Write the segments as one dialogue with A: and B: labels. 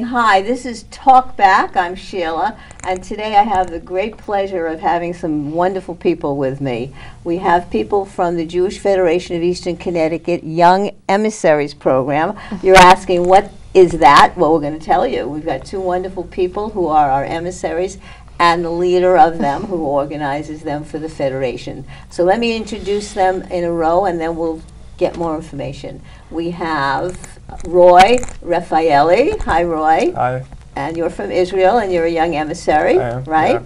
A: hi. This is Talk Back. I'm Sheila, and today I have the great pleasure of having some wonderful people with me. We have people from the Jewish Federation of Eastern Connecticut Young Emissaries program. You're asking, what is that? Well, we're going to tell you. We've got two wonderful people who are our emissaries and the leader of them who organizes them for the Federation. So let me introduce them in a row, and then we'll get more information. We have Roi Raphaeli. Hi, Roi.
B: Hi.
A: And you're from Israel, and you're a young emissary,
B: I am,
A: right?
B: yeah.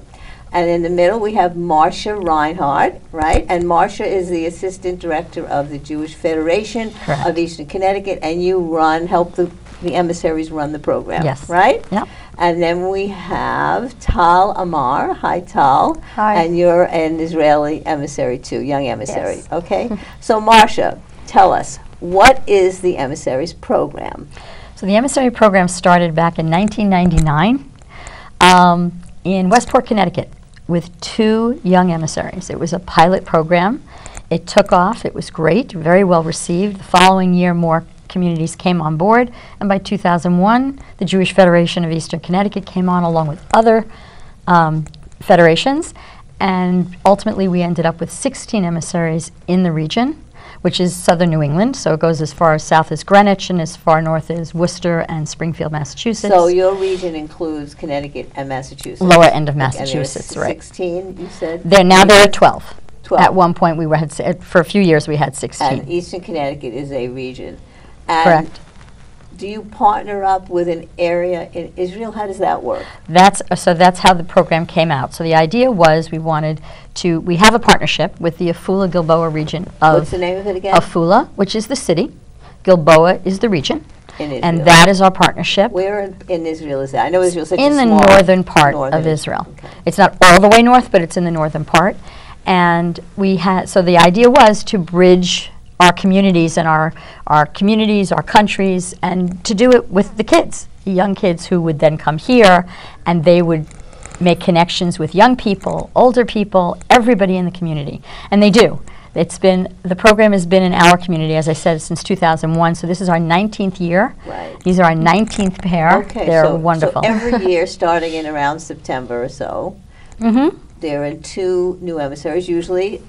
A: And in the middle, we have Marcia Reinhard, right? And Marcia is the assistant director of the Jewish Federation of Eastern Connecticut, and you help the emissaries run the program,
C: yes,
A: right?
C: Yeah.
A: And then we have Tal Amar. Hi, Tal.
D: Hi.
A: And you're an Israeli emissary too, young emissary.
D: Yes.
A: Okay. So Marcia, tell us, what is the emissaries program?
C: So the emissary program started back in 1999 in Westport, Connecticut, with 2 young emissaries. It was a pilot program. It took off. It was great, very well received. The following year, more communities came on board, and by 2001, the Jewish Federation of Eastern Connecticut came on along with other federations, and ultimately we ended up with 16 emissaries in the region, which is southern New England, so it goes as far south as Greenwich and as far north as Worcester and Springfield, Massachusetts.
A: So your region includes Connecticut and Massachusetts.
C: Lower end of
A: And
C: Massachusetts,
A: there's
C: right.
A: 16, you said?
C: Now there are 12.
A: 12.
C: At one point, for a few years, we had 16.
A: And Eastern Connecticut is a region. And
C: Correct.
A: do you partner up with an area in Israel? How does that work?
C: So that's how the program came out. So the idea was we have a partnership with the Afula Gilboa region of
A: What's the name of it again?
C: Afula, which is the city. Gilboa is the region.
A: In Israel.
C: And that is our partnership.
A: Where in Israel is that? I know Israel's such a
C: In the
A: small
C: northern part of Israel.
A: Okay.
C: It's not all the way north, but it's in the northern part. And so the idea was to bridge our communities and our communities, our countries, and to do it with the kids, the young kids who would then come here, and they would make connections with young people, older people, everybody in the community. And they do. The program has been in our community, as I said, since 2001, so this is our 19th year.
A: Right.
C: These are our 19th pair.
A: Okay,
C: They're wonderful.
A: So every year, starting in around September or so, there are 2 new emissaries, usually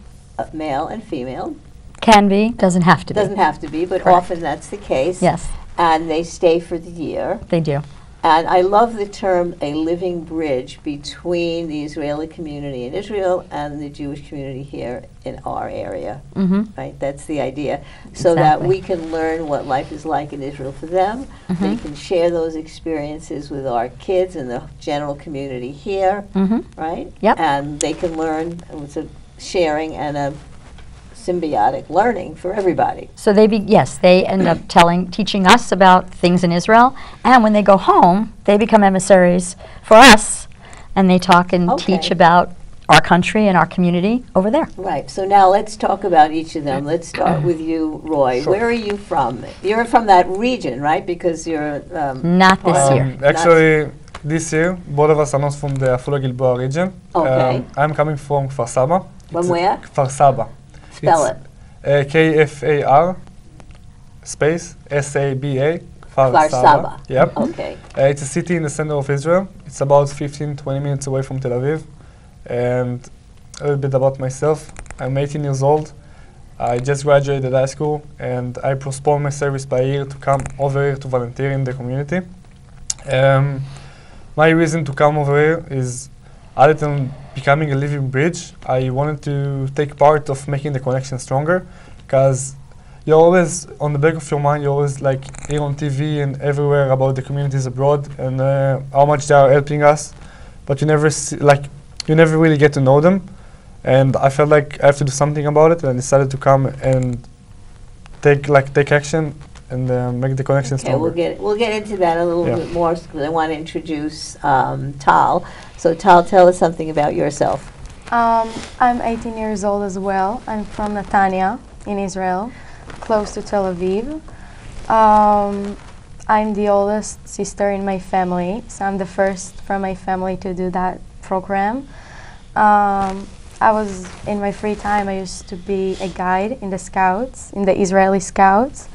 A: male and female.
C: Can be, doesn't have to be.
A: Doesn't have to be, but
C: Correct.
A: often that's the case.
C: Yes.
A: And they stay for the year.
C: They do.
A: And I love the term a living bridge between the Israeli community in Israel and the Jewish community here in our area. Right? That's the idea. So that
C: Exactly.
A: we can learn what life is like in Israel for them. They can share those experiences with our kids and the general community here. Right?
C: Yep.
A: And they can learn. It's a sharing and a symbiotic learning for everybody.
C: So they end up teaching us about things in Israel, and when they go home, they become emissaries for us, and they talk and teach about our country and our community over there.
A: Right. So now let's talk about each of them. Let's start with you, Roy.
B: Sure.
A: Where are you from? You're from that region, right? Because you're
C: Not this year.
B: Actually, this year, both of us are not from the Afula Gilboa region.
A: Okay.
B: I'm coming from Kfar Saba.
A: From where?
B: Kfar Saba.
A: Spell it.
B: Kfar space Saba.
A: Kfar Saba.
B: Yep.
A: Okay.
B: It's a city in the center of Israel. It's about 15-20 minutes away from Tel Aviv. And a little bit about myself. I'm 18 years old. I just graduated high school, and I postponed my service by a year to come over here to volunteer in the community. My reason to come over here is, other than becoming a living bridge, I wanted to take part of making the connection stronger, because you're always, on the back of your mind, you're always like here on TV and everywhere about the communities abroad and how much they are helping us, but you never really get to know them. And I felt like I have to do something about it, and I decided to come and take action and make the connection stronger.
A: We'll get into that a little bit more, because I want to introduce Tal. So Tal, tell us something about yourself.
D: I'm 18 years old as well. I'm from Netanya in Israel, close to Tel Aviv. I'm the oldest sister in my family, so I'm the first from my family to do that program. In my free time, I used to be a guide in the Scouts, in the Israeli Scouts.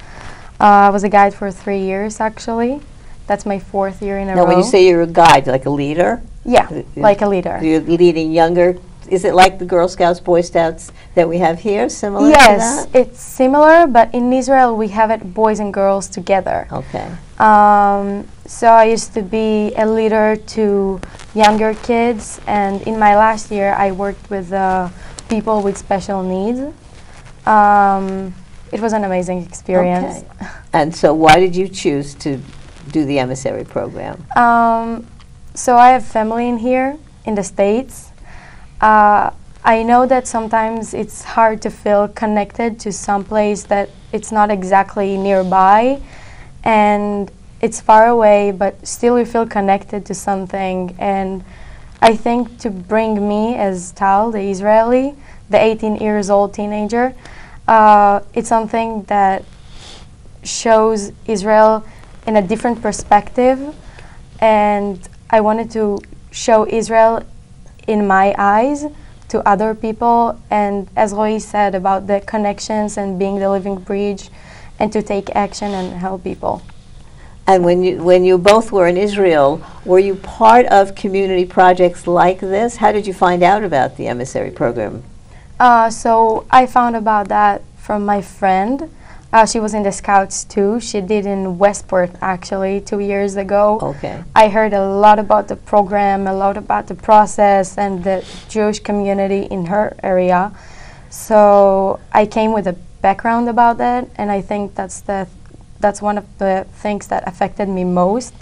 D: I was a guide for 3 years, actually, That's my 4th year in a
A: Now,
D: row.
A: when you say you're a guide, like a leader,
D: yeah, like a leader.
A: you're leading younger. Is it like the Girl Scouts, Boy Scouts that we have here? Similar to
D: Yes,
A: that?
D: it's similar, but in Israel we have it boys and girls together.
A: Okay.
D: So I used to be a leader to younger kids, and in my last year I worked with people with special needs. It was an amazing experience.
A: Okay. And so why did you choose to do the emissary program?
D: So I have family in here, in the States. I know that sometimes it's hard to feel connected to some place that it's not exactly nearby, and it's far away, but still you feel connected to something. And I think to bring me as Tal, the Israeli, the 18 years old teenager, it's something that shows Israel in a different perspective, and I wanted to show Israel in my eyes to other people, and as Roi said about the connections and being the living bridge, and to take action and help people.
A: And when you both were in Israel, were you part of community projects like this? How did you find out about the emissary program?
D: So I found about that from my friend. She was in the Scouts too. She did in Westport actually 2 years ago.
A: Okay.
D: I heard a lot about the program, a lot about the process and the Jewish community in her area. So I came with a background about that, and I think that's one of the things that affected me most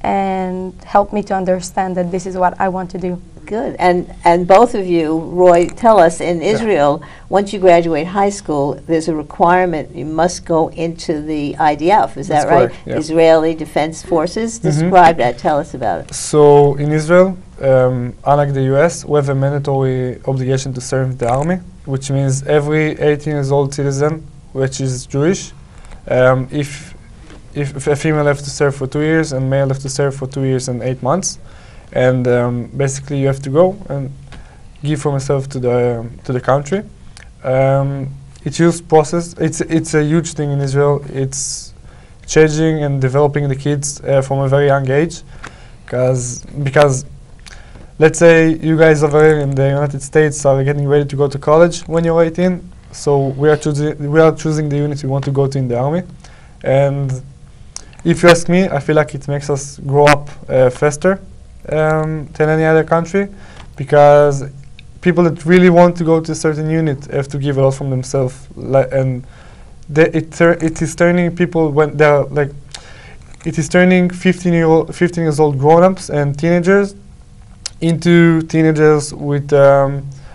D: and helped me to understand that this is what I want to do.
A: Good. And both of you, Roi, tell us, in Israel, once you graduate high school, there's a requirement you must go into the IDF. Is that
B: That's
A: right?
B: correct, yeah.
A: Israeli Defense Forces. Describe that. Tell us about it.
B: So in Israel, unlike the US, we have a mandatory obligation to serve the army, which means every 18 years old citizen, which is Jewish, if a female has to serve for 2 years and male has to serve for 2 years and 8 months, and basically you have to go and give from yourself to the country. It's a huge process. It's a huge thing in Israel. It's changing and developing the kids from a very young age, because let's say you guys over here in the United States are getting ready to go to college when you're 18. So we are choosing the unit we want to go to in the army, and if you ask me, I feel like it makes us grow up faster than any other country, because people that really want to go to a certain unit have to give a lot from themselves, and it is turning people when they're like, it is turning 15 years old grown-ups and teenagers into teenagers with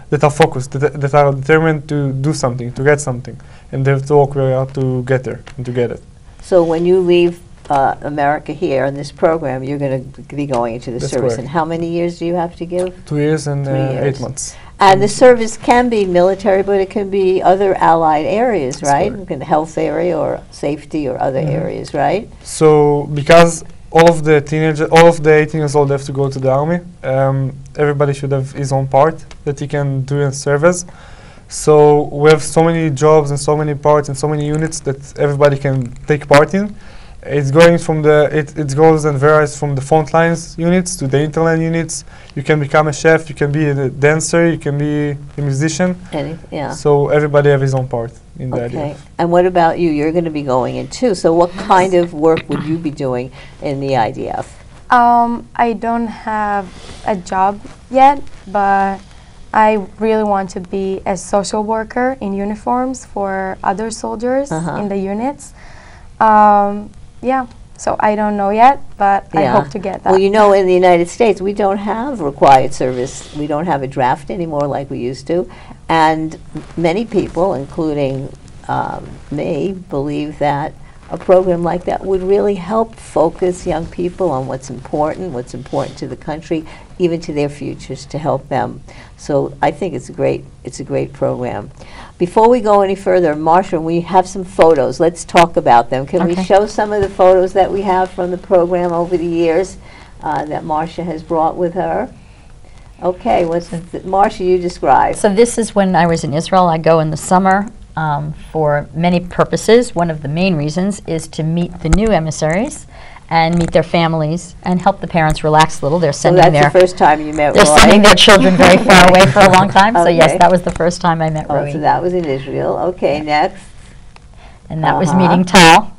B: that are focused, that are determined to do something, to get something, and they have to work very hard to get there and to get it.
A: So when you leave America here in this program, you're going to be going into the
B: That's
A: service.
B: correct.
A: And how many years do you have to give?
B: 2 years and
A: 3 years.
B: 8 months.
A: And the service can be military, but it can be other allied areas,
B: That's
A: right?
B: correct.
A: It can health area or safety or other areas, right?
B: So because all of the 18 years old have to go to the army, everybody should have his own part that he can do in service. So we have so many jobs and so many parts and so many units that everybody can take part in. It's going from it goes and varies from the front lines units to the interland units. You can become a chef, you can be a dancer, you can be a musician.
A: Yeah.
B: So everybody have his own part in the idea.
A: Okay. And what about you? You're going to be going in too. So what kind of work would you be doing in the IDF?
D: I don't have a job yet, but I really want to be a social worker in uniforms for other soldiers in the units. Yeah, so I don't know yet, but I hope to get that.
A: Well, you know, in the United States, we don't have required service. We don't have a draft anymore like we used to. And many people, including me, believe that a program like that would really help focus young people on what's important to the country, even to their futures, to help them. So I think it's a great program. Before we go any further, Marcia, we have some photos. Let's talk about them. Can we show some of the photos that we have from the program over the years that Marcia has brought with her? Okay, Marcia, you describe.
C: So this is when I was in Israel. I go in the summer for many purposes. One of the main reasons is to meet the new emissaries and meet their families and help the parents relax a little. They're
A: So
C: sending
A: that's the first time you met
C: they're
A: Roi.
C: sending their children very far away for a long time. So yes,
A: Okay.
C: that was the first time I met
A: Oh,
C: Roi.
A: so that was in Israel. Okay, next.
C: And that was
A: Uh-huh.
C: meeting Tal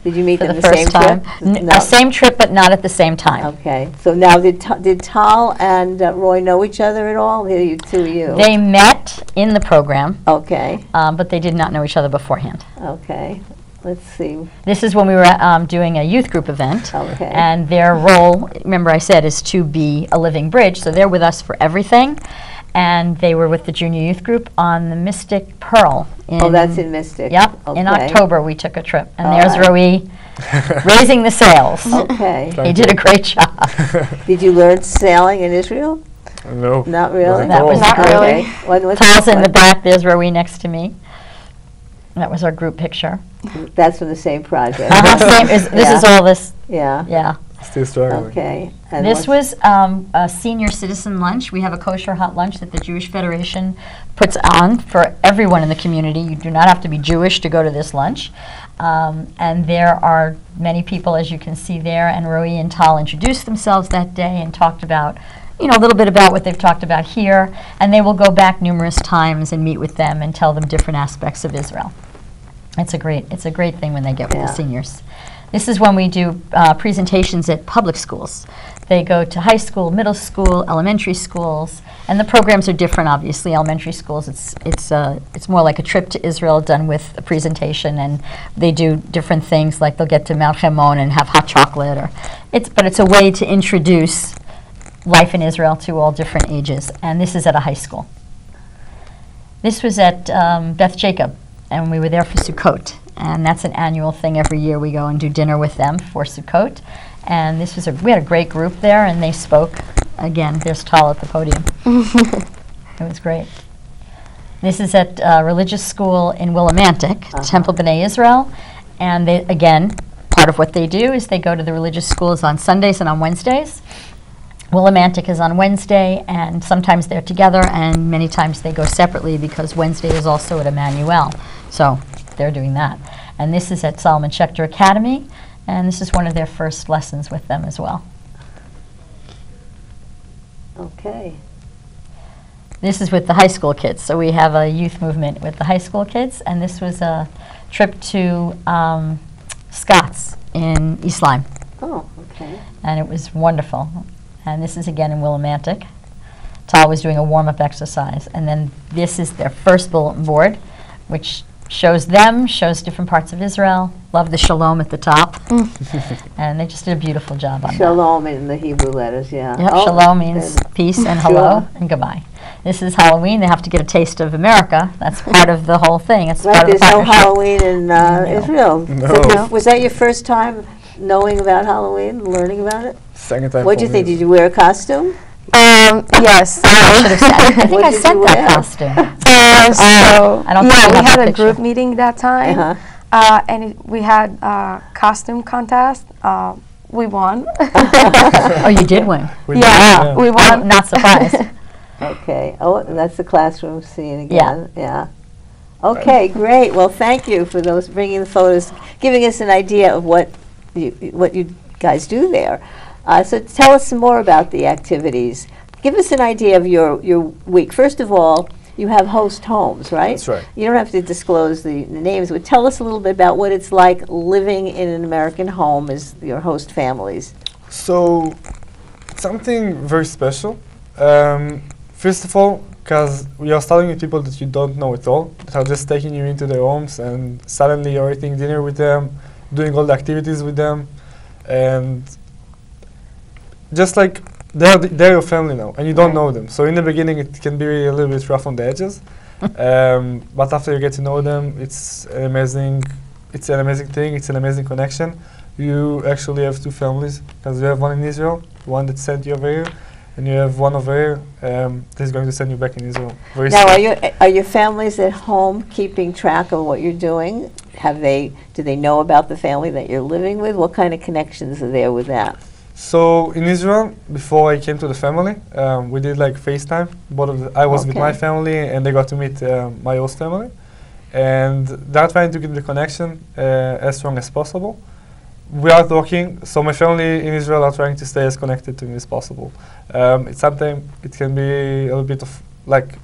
A: Did you meet
C: for
A: them
C: the
A: the same
C: first time.
A: trip?
C: Same trip, but not at the same time.
A: Okay. So now, did Tal and Roi know each other at all? The two of you.
C: They met in the program,
A: Okay.
C: but they did not know each other beforehand.
A: Okay. Let's see.
C: This is when we were doing a youth group event.
A: Okay.
C: And their role, remember I said, is to be a living bridge. So they're with us for everything. And they were with the junior youth group on the Mystic Pearl.
A: Oh, that's in Mystic.
C: Yep.
A: Okay.
C: In October, we took a trip. And
A: All
C: there's
A: right.
C: Roi raising the sails.
A: Okay.
C: He did a great job.
A: Did you learn sailing in Israel?
B: No.
A: Not really?
C: That was
D: Not
C: great.
D: really.
A: Okay. What's
C: Tal's in the
A: one?
C: back. There's Roi next to me. That was our group picture.
A: That's from the same project.
C: This is all this.
A: Yeah.
C: Yeah.
B: Still struggling.
A: Okay. And
C: This
A: what's-
C: was a senior citizen lunch. We have a kosher hot lunch that the Jewish Federation puts on for everyone in the community. You do not have to be Jewish to go to this lunch. And there are many people, as you can see there, and Roi and Tal introduced themselves that day and talked about, a little bit about what they've talked about here. And they will go back numerous times and meet with them and tell them different aspects of Israel. It's a great thing when they get with
A: Yeah.
C: the seniors. This is when we do presentations at public schools. They go to high school, middle school, elementary schools, and the programs are different. Obviously, elementary schools it's more like a trip to Israel done with a presentation, and they do different things like they'll get to Mount Hermon and have hot chocolate, but it's a way to introduce life in Israel to all different ages. And this is at a high school. This was at Beth Jacob, and we were there for Sukkot. And that's an annual thing. Every year we go and do dinner with them for Sukkot. And this was we had a great group there, and they spoke. Again, there's Tal at the podium. It was great. This is at religious school in Willimantic, Temple B'nai Israel. And they, again, part of what they do is they go to the religious schools on Sundays and on Wednesdays. Willimantic is on Wednesday, and sometimes they're together, and many times they go separately because Wednesday is also at Emmanuel. So they're doing that. And this is at Solomon Schechter Academy, and this is one of their first lessons with them as well.
A: Okay.
C: This is with the high school kids. So we have a youth movement with the high school kids, and this was a trip to Scots in East Lyme,
A: Oh, okay.
C: and it was wonderful. And this is again in Willimantic. Tal was doing a warm-up exercise, and then this is their first bulletin board, which shows different parts of Israel. Love the shalom at the top. And they just did a beautiful job on that.
A: Shalom in the Hebrew letters, yeah.
C: Yep,
A: Oh,
C: shalom means
A: and-
C: peace and
A: Sure.
C: hello and goodbye. This is Halloween. They have to get a taste of America. That's part of the whole thing. It's
A: Right,
C: part of the
A: there's no
C: partnership.
A: Halloween in Israel.
B: No.
A: So was that your first time knowing about Halloween, learning about it?
B: Second time.
A: What did you
B: for
A: think?
B: me.
A: Did you wear a costume?
D: Yes.
C: I think
A: What
C: I
A: did
C: sent
A: you
C: that
A: wear?
C: costume.
D: So
C: I don't think
D: yeah,
C: we
D: we
C: have
D: had
C: the
D: a
C: picture.
D: group meeting that time,
A: Uh-huh.
D: and we had a costume contest. We won.
C: Oh, you did win.
B: We did,
D: yeah, we
C: I'm
D: won.
C: not surprised.
A: Okay. Oh, and that's the classroom scene again. Yeah. Okay, great. Well, thank you for those bringing the photos, giving us an idea of what you guys do there. So tell us some more about the activities. Give us an idea of your week. First of all, you have host homes, right?
B: That's right.
A: You don't have to disclose the names, but tell us a little bit about what it's like living in an American home as your host families.
B: So, something very special. First of all, because we are starting with people that you don't know at all, that are just taking you into their homes, and suddenly you're eating dinner with them, doing all the activities with them, and just like they're your family now, and you don't
A: Right.
B: know them. So in the beginning, it can be a little bit rough on the edges, but after you get to know them, it's an amazing thing. It's an amazing connection. You actually have two families, because you have one in Israel, one that sent you over here, and you have one over here that's going to send you back in Israel. Very
A: Now,
B: soon.
A: are your families at home keeping track of what you're doing? Do they know about the family that you're living with? What kind of connections are there with that?
B: So in Israel, before I came to the family, we did like FaceTime. I was with my
A: Okay.
B: family, and they got to meet my host family, and they're trying to get the connection as strong as possible. we are talking. So my family in Israel are trying to stay as connected to me as possible. It's sometimes it can be a little bit of like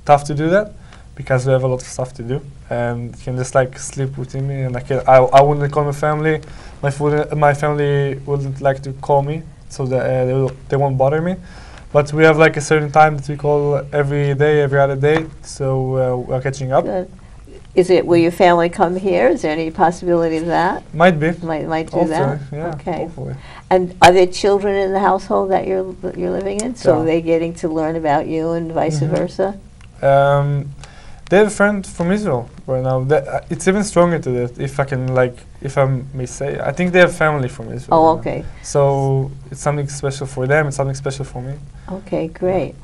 B: tough to do that because we have a lot of stuff to do, and it can just like slip within me, and I wouldn't call my family. My family wouldn't like to call me, so that they won't bother me. But we have like a certain time that we call every day, every other day, so we're catching up.
A: Good. Will your family come here? Is there any possibility of that?
B: Might be.
A: Might do
B: Hopefully,
A: that?
B: yeah,
A: Okay.
B: hopefully.
A: And are there children in the household that you're living in? So
B: Yeah.
A: they're getting to learn about you and vice versa?
B: They have a friend from Israel right now. It's even stronger to that, if I may say. I think they have family from Israel.
A: Oh,
B: right now.
A: okay.
B: So it's something special for them. It's something special for me.
A: Okay, great.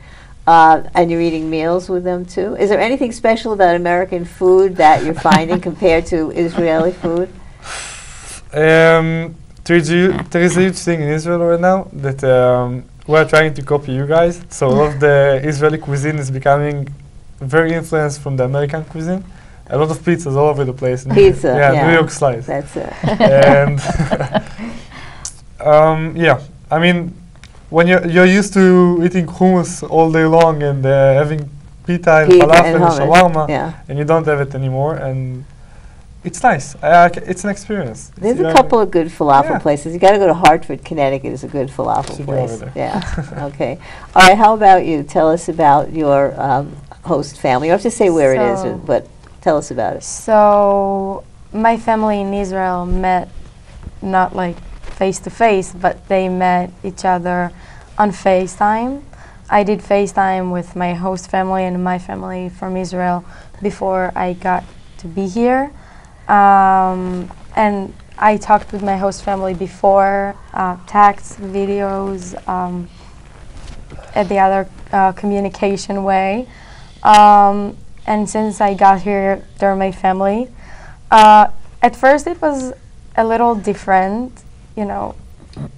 A: And you're eating meals with them too? Is there anything special about American food that you're finding compared to Israeli food?
B: There is a huge thing in Israel right now that we're trying to copy you guys. So a lot of the Israeli cuisine is becoming very influenced from the American cuisine. A lot of pizzas all over the place.
A: Pizza, yeah.
B: New York slice.
A: That's it.
B: And yeah, I mean, when you're used to eating hummus all day long and having pita and
A: Pizza
B: falafel
A: and
B: and
A: hummus,
B: shawarma,
A: yeah.
B: and you don't have it anymore, and it's nice. It's an experience.
A: There's a couple of good falafel
B: Yeah.
A: places. You got to go to Hartford, Connecticut. Is a good falafel
B: Should go over
A: place.
B: there.
A: Yeah. Okay. All right. How about you? Tell us about your host family. You don't have to say where it is,
D: So-
A: but tell us about it.
D: So my family in Israel met not like face to face, but they met each other on FaceTime. I did FaceTime with my host family and my family from Israel before I got to be here. And I talked with my host family before, text, videos, at the other communication way. And since I got here, they're my family. At first it was a little different,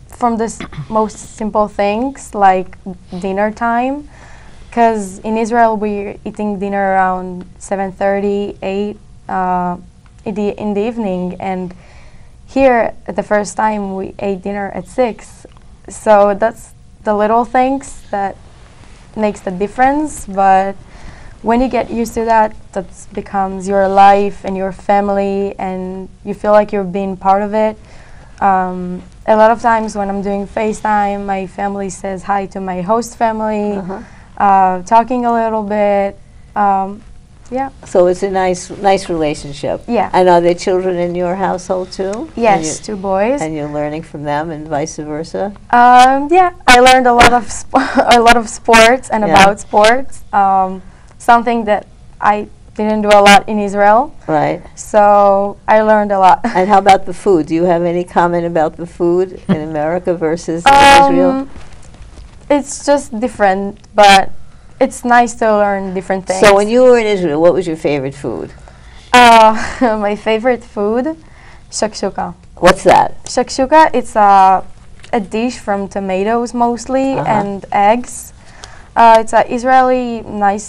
D: from the most simple things like dinner time. Because in Israel we're eating dinner around 7:30, 8 in the evening, and here the first time we ate dinner at 6. So that's the little things that makes the difference, but when you get used to that becomes your life and your family, and you feel like you're being part of it. A lot of times when I'm doing FaceTime, my family says hi to my host family, talking a little bit. Yeah.
A: So it's a nice relationship.
D: Yeah.
A: And are there children in your household too?
D: Yes, 2 boys.
A: And you're learning from them, and vice versa.
D: Yeah, I learned a lot of a lot of sports and
A: Yeah.
D: about sports. Something that I didn't do a lot in Israel.
A: Right.
D: So I learned a lot.
A: And how about the food? Do you have any comment about the food in America versus Israel?
D: It's just different, but it's nice to learn different things.
A: So when you were in Israel, what was your favorite food?
D: My favorite food, shakshuka.
A: What's that?
D: Shakshuka, it's a dish from tomatoes mostly and eggs. It's an Israeli nice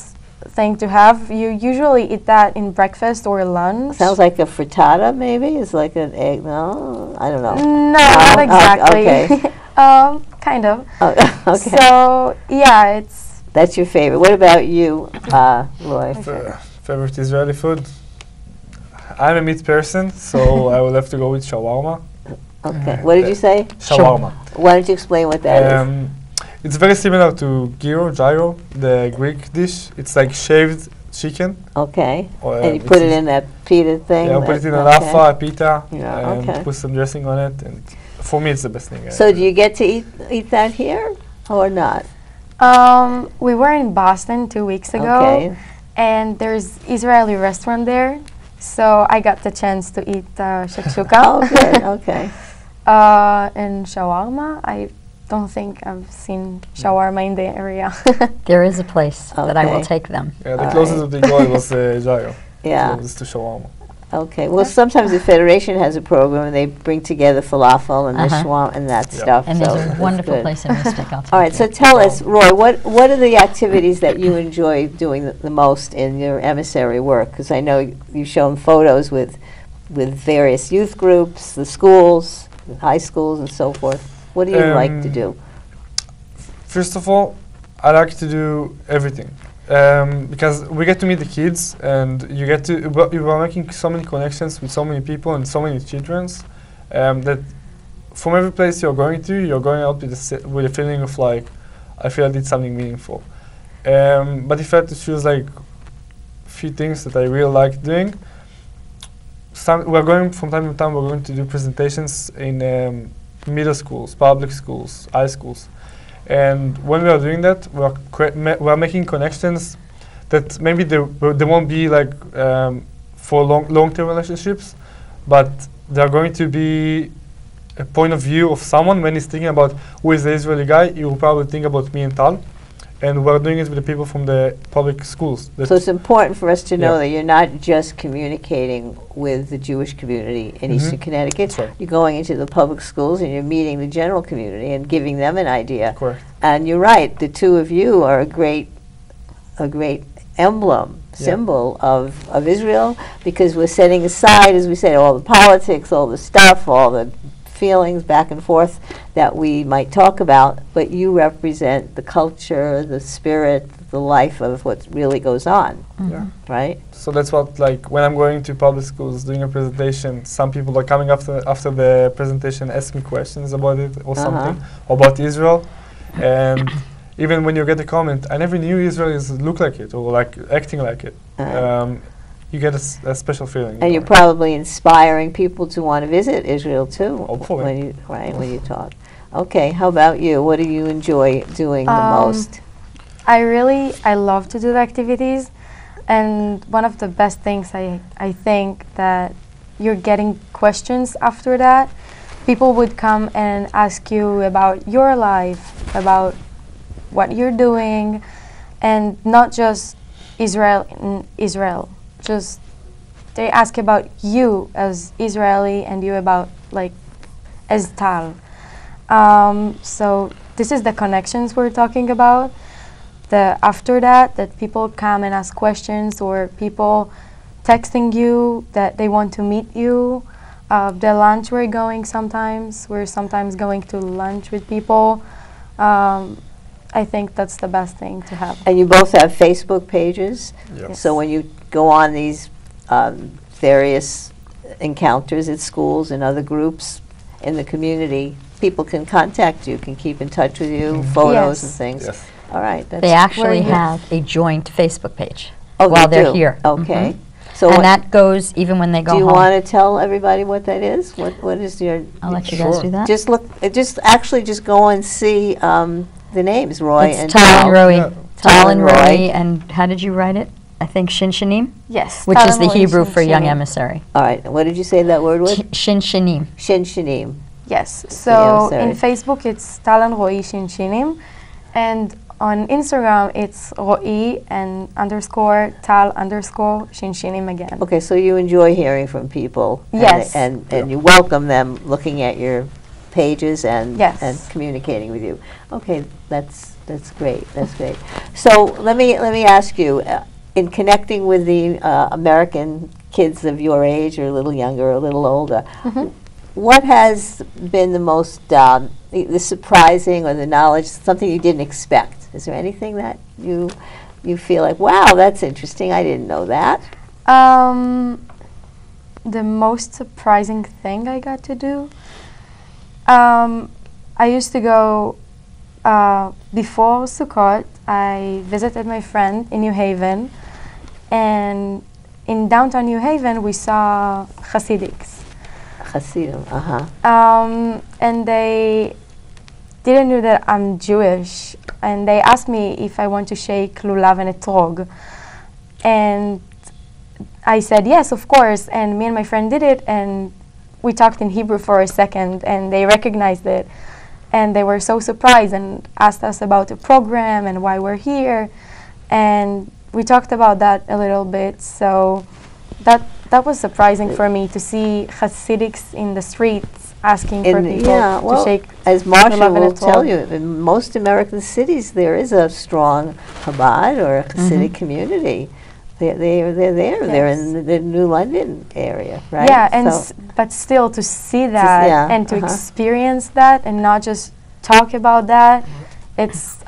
D: thing to have. You usually eat that in breakfast or lunch.
A: Sounds like a frittata, maybe? It's like an egg. No, I don't know.
D: No, not exactly.
A: Okay.
D: Kind of.
A: Oh, okay.
D: So yeah,
A: That's your favorite. What about you, Roy?
B: Favorite Israeli food? I'm a meat person, so I will have to go with shawarma.
A: Okay. What did you say?
B: Shawarma.
A: Why don't you explain what that is?
B: It's very similar to gyro, the Greek dish. It's like shaved chicken.
A: Okay.
B: Or,
A: And you put it in that pita thing?
B: Yeah, put it in a
A: okay.
B: laffa, a pita,
A: Yeah,
B: and
A: okay.
B: put some dressing on it. And for me, it's the best thing.
A: So do you get to eat that here or not?
D: we were in Boston 2 weeks ago,
A: Okay.
D: and there's Israeli restaurant there, so I got the chance to eat shakshuka.
A: Oh, good. Okay.
D: And shawarma, I don't think I've seen shawarma in the area.
C: There is a place that I will
A: Okay.
C: take them.
B: Yeah, the
A: All
B: closest
A: right.
B: that we got was gyro.
A: Yeah.
B: Closest to shawarma.
A: Okay. Well, sometimes the Federation has a program, and they bring together falafel and mishwam and that
B: Yeah.
A: stuff.
C: And
A: so
C: there's a
A: that's
C: wonderful
A: good.
C: place in Mystic. I'll
A: All right, so
C: take you.
A: tell us, Roy, what are the activities that you enjoy doing the most in your emissary work? Because I know you've shown photos with various youth groups, the schools, high schools and so forth? What do you like to do?
B: First of all, I like to do everything. Because we get to meet the kids, and you get to you are making so many connections with so many people and so many children, that from every place you're going to, you're going out with a feeling of like, I feel I did something meaningful. But if I had to choose like few things that I really like doing, we're going from time to time. We're going to do presentations in middle schools, public schools, high schools. And when we are doing that, we are making connections that maybe they won't be like for long-term relationships, but they are going to be a point of view of someone. When he's thinking about who is the Israeli guy, he will probably think about me and Tal. And we're doing it with the people from the public schools.
A: So it's important for us to know that you're not just communicating with the Jewish community in Eastern Connecticut.
B: Right.
A: You're going into the public schools and you're meeting the general community and giving them an idea.
B: Correct.
A: And you're right, the two of you are a great emblem, symbol of Israel, because we're setting aside, as we said, all the politics, all the stuff, all the feelings back and forth that we might talk about, but you represent the culture, the spirit, the life of what really goes on, right?
B: So that's what, like, when I'm going to public schools doing a presentation, some people are coming after the presentation, ask me questions about it or something, about Israel. And even when you get a comment, I never knew Israelis look like it or like acting like it. You get a special feeling.
A: And you're probably inspiring people to want to visit Israel too.
B: Hopefully.
A: When you talk. Okay, how about you? What do you enjoy doing the most?
D: I love to do the activities, and one of the best things I think that you're getting questions after that. People would come and ask you about your life, about what you're doing, and not just Israel. Just they ask about you as Israeli and you about like as Tal. So this is the connections we're talking about. After that people come and ask questions, or people texting you that they want to meet you. The lunch we're going sometimes. We're sometimes going to lunch with people. I think that's the best thing to have.
A: And you both have Facebook pages.
B: Yes.
A: So when you go on these various encounters at schools and other groups in the community, people can contact you, can keep in touch with you, photos and things.
B: Yes.
A: All right. That's
C: They actually
A: very good.
C: have a joint Facebook page
A: Oh,
C: while
A: they
C: they're
A: do?
C: here.
A: Okay.
C: Mhm.
A: So
C: And that goes even when they go
A: do you
C: home.
A: want to tell everybody what that is? What is your?
C: I'll let you guys
B: Sure.
C: do that.
A: Just look. Just go and see the names, Roi and
C: It's Tal and Roi.
B: Yeah.
C: Tal and Roi, and how did you write it? I think Shinshinim,
D: Yes.
C: which
D: Tal
C: is
D: and
C: the
D: Roi
C: Hebrew for young
D: Shinshinim.
C: emissary.
A: All right. What did you say that word was?
C: Shinshinim.
A: Shinshinim.
D: Yes. So in
A: Emissary.
D: Facebook it's Tal and Roi Shinshinim, and on Instagram it's Roi and _ Tal _ Shinshinim again.
A: Okay, so you enjoy hearing from people.
D: Yes.
A: And you welcome them looking at your pages and
D: Yes.
A: and communicating with you. Okay, that's great. That's great. So let me ask you, in connecting with the American kids of your age, or a little younger, or a little older, what has been the most the surprising or the knowledge, something you didn't expect? Is there anything that you feel like, wow, that's interesting, I didn't know that?
D: The most surprising thing I got to do, I used to go, before Sukkot, I visited my friend in New Haven, and in downtown New Haven we saw Hasidics.
A: Hasidim,
D: And they didn't know that I'm Jewish, and they asked me if I want to shake lulav and etrog, and I said yes, of course. And me and my friend did it, and we talked in Hebrew for a second, and they recognized it, and they were so surprised and asked us about the program and why we're here, and we talked about that a little bit. So that was surprising for me to see Hasidics in the streets asking for people to shake.
A: As Marcia
D: lulav and
A: will tell
D: etrog.
A: you, in most American cities there is a strong Chabad or a Hasidic community. they're there. They're
D: Yes.
A: in the New London area, right?
D: Yeah, and
A: So-
D: but still to see that
A: yeah,
D: and to
A: uh-huh.
D: experience that and not just talk about that,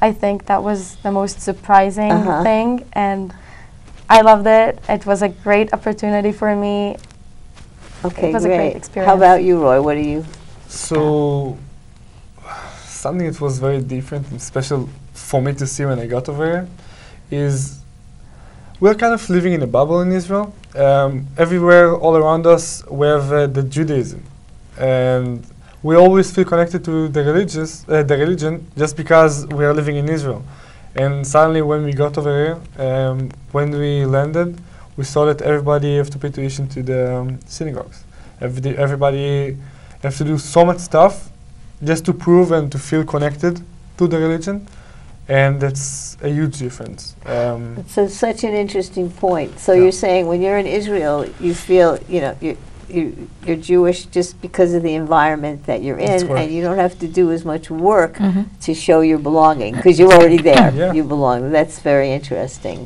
D: I think that was the most surprising
A: Uh-huh.
D: thing, and I loved it. It was a great opportunity for me.
A: okay,
D: was a great experience.
A: How about you, Roy? What do you?
B: So something that was very different and special for me to see when I got over here is we're kind of living in a bubble in Israel. Everywhere, all around us, we have the Judaism, and we always feel connected to the religion, just because we are living in Israel. And suddenly, when we got over here, when we landed, we saw that everybody have to pay tuition to the synagogues. Everybody have to do so much stuff just to prove and to feel connected to the religion, and that's a huge difference.
A: So such an interesting point. So
B: Yeah.
A: you're saying when you're in Israel, you feel you're Jewish just because of the environment that you're
B: That's
A: in,
B: correct.
A: and you don't have to do as much work
C: Mhm.
A: to show your belonging because you're already there.
B: Yeah.
A: You belong. That's very interesting,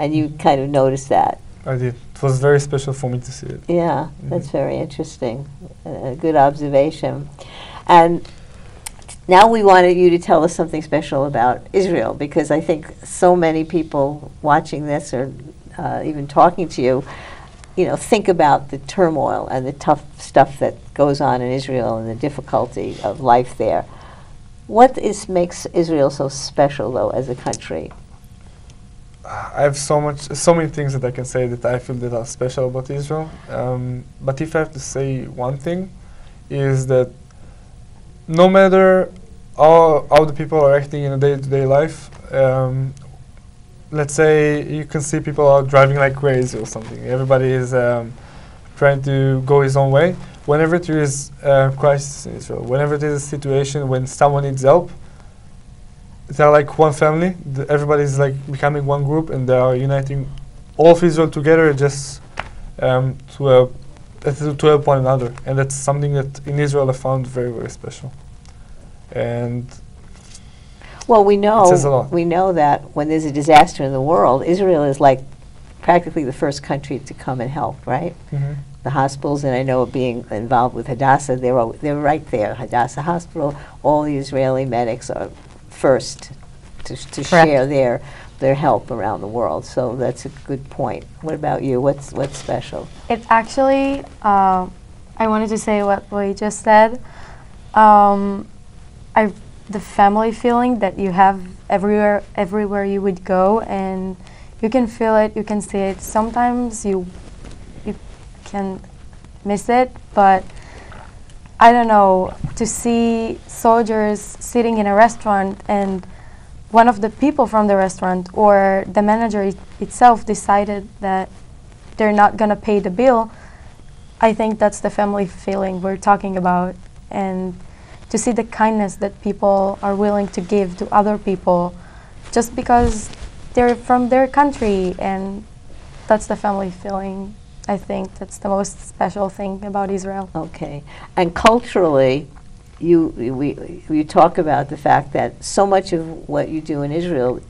A: and you kind of noticed that.
B: I did. It was very special for me to see it.
A: Yeah, that's very interesting. A good observation. And now we wanted you to tell us something special about Israel, because I think so many people watching this or even talking to you, think about the turmoil and the tough stuff that goes on in Israel and the difficulty of life there. What makes Israel so special, though, as a country?
B: I have so many things that I can say that I feel that are special about Israel. But if I have to say one thing, is that no matter how the people are acting in a day-to-day life, let's say you can see people are driving like crazy or something. Everybody is trying to go his own way. Whenever there is a crisis in Israel, whenever there is a situation when someone needs help, they're like one family. Everybody is like becoming one group, and they are uniting all of Israel together just to help one another. And that's something that in Israel I found very, very special. And
A: Well, we
B: says a lot.
A: know that when there's a disaster in the world, Israel is like practically the first country to come and help, right? The hospitals, and I know being involved with Hadassah, they're right there. Hadassah Hospital, all the Israeli medics are first to
C: Correct.
A: share their help around the world. So that's a good point. What about you? What's special?
D: It actually, I wanted to say what we just said. The family feeling that you have everywhere you would go, and you can feel it, you can see it. Sometimes you can miss it, but I don't know, to see soldiers sitting in a restaurant and one of the people from the restaurant or the manager itself decided that they're not going to pay the bill, I think that's the family feeling we're talking about. And to see the kindness that people are willing to give to other people just because they're from their country, and that's the family feeling. I think that's the most special thing about Israel.
A: Okay. And culturally, you talk about the fact that so much of what you do in Israel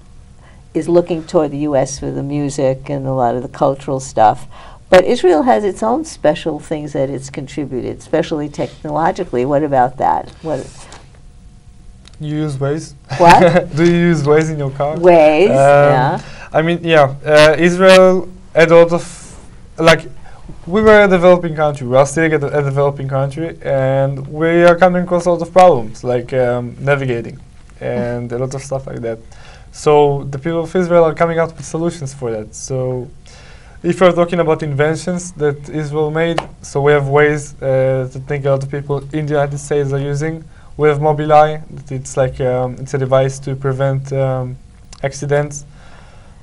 A: is looking toward the U.S. for the music and a lot of the cultural stuff. But Israel has its own special things that it's contributed, especially technologically. What about that?
B: you use Waze?
A: What?
B: Do you use Waze in your car?
A: Ways, yeah.
B: I mean, yeah. Israel had a lot of, like, we were a developing country. We are still a developing country, and we are coming across a lot of problems, like navigating and a lot of stuff like that. So the people of Israel are coming out with solutions for that. So if you're talking about inventions that Israel made, so we have ways that I think a lot of people in the United States are using. We have Mobileye, that it's like it's a device to prevent accidents.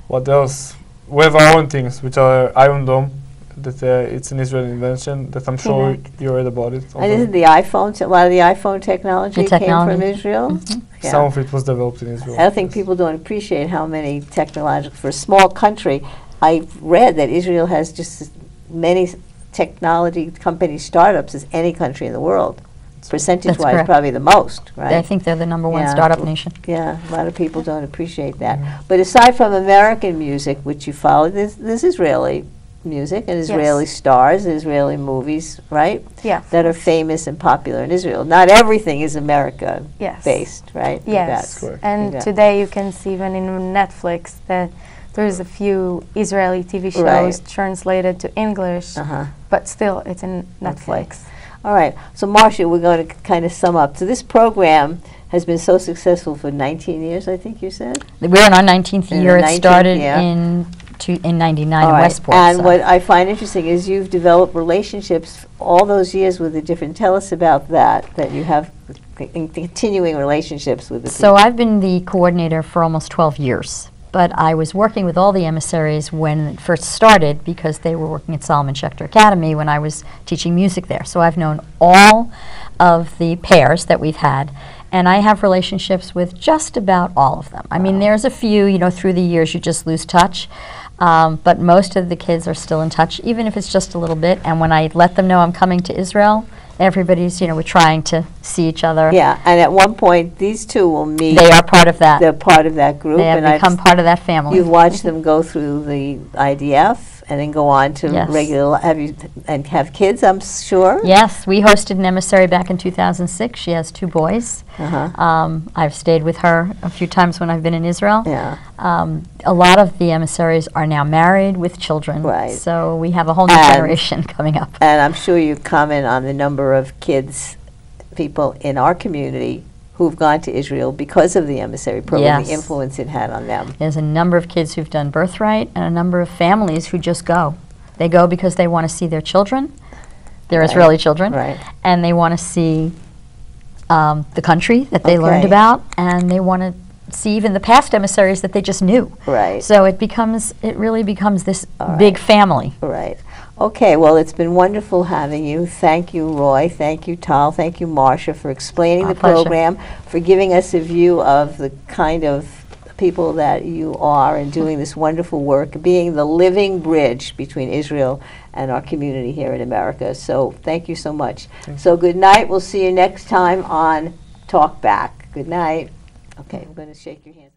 B: What else? We have our own things, which are Iron Dome, that it's an Israeli invention that I'm sure you read about it.
A: And isn't the iPhone, a lot of the iPhone technology came from Israel? Yeah.
B: Some of it was developed in Israel.
A: I think people don't appreciate how many technological, for a small country, I've read that Israel has just as many technology company startups as any country in the world. percentage-wise,
C: correct.
A: probably the most, right?
C: I think they're the number one
A: Yeah.
C: startup nation.
A: Yeah, a lot of people don't appreciate that. But aside from American music, which you follow, there's Israeli music and Israeli stars, Israeli movies, right?
D: Yeah.
A: That are famous and popular in Israel. Not everything is America
D: Yes.
A: based, right?
D: Yes.
B: That's correct.
D: And
A: Yeah.
D: today you can see even in Netflix that there's a few Israeli TV shows
A: Right.
D: translated to English,
A: Uh-huh.
D: but still it's in Netflix.
A: All right. So, Marcia, we're going to kind of sum up. So this program has been so successful for 19 years, I think you said?
C: We're in our 19th
A: In
C: year.
A: the
C: It
A: 19th,
C: started
A: yeah.
C: in 99
A: All
C: in
A: right.
C: Westport.
A: And
C: so.
A: what I find interesting is you've developed relationships all those years with the different. Tell us about that you have continuing relationships with the
C: So
A: people.
C: I've been the coordinator for almost 12 years. But I was working with all the emissaries when it first started because they were working at Solomon Schechter Academy when I was teaching music there. So I've known all of the pairs that we've had, and I have relationships with just about all of them. I mean, there's a few, through the years you just lose touch, but most of the kids are still in touch, even if it's just a little bit. And when I let them know I'm coming to Israel, everybody's, we're trying to see each other.
A: Yeah, and at one point, these two will meet.
C: They are part of that.
A: They're part of that group.
C: They have
A: and
C: become part of that family.
A: You've watched them go through the IDF and then go on to
C: Yes.
A: regular, have kids, I'm sure?
C: Yes, we hosted an emissary back in 2006. She has 2 boys.
A: Uh-huh.
C: I've stayed with her a few times when I've been in Israel.
A: Yeah.
C: A lot of the emissaries are now married with children.
A: Right.
C: So we have a whole new
A: And-
C: generation coming up.
A: And I'm sure you comment on the number of kids, people in our community who've gone to Israel because of the emissary program, the
C: Yes.
A: influence it had on them.
C: There's a number of kids who've done birthright and a number of families who just go. They go because they want to see their children, their
A: Right.
C: Israeli children,
A: Right.
C: and they want to see the country that they learned
A: Okay.
C: about, and they want to see even the past emissaries that they just knew.
A: Right.
C: So it really becomes this
A: All
C: big
A: right.
C: family.
A: Right. Okay, well, it's been wonderful having you. Thank you, Roy. Thank you, Tal. Thank you, Marcia, for explaining
C: Our
A: the
C: pleasure.
A: program, for giving us a view of the kind of people that you are and doing this wonderful work, being the living bridge between Israel and our community here in America. So thank you so much. So good night. We'll see you next time on Talk Back. Good night. Okay, I'm going to shake your hands.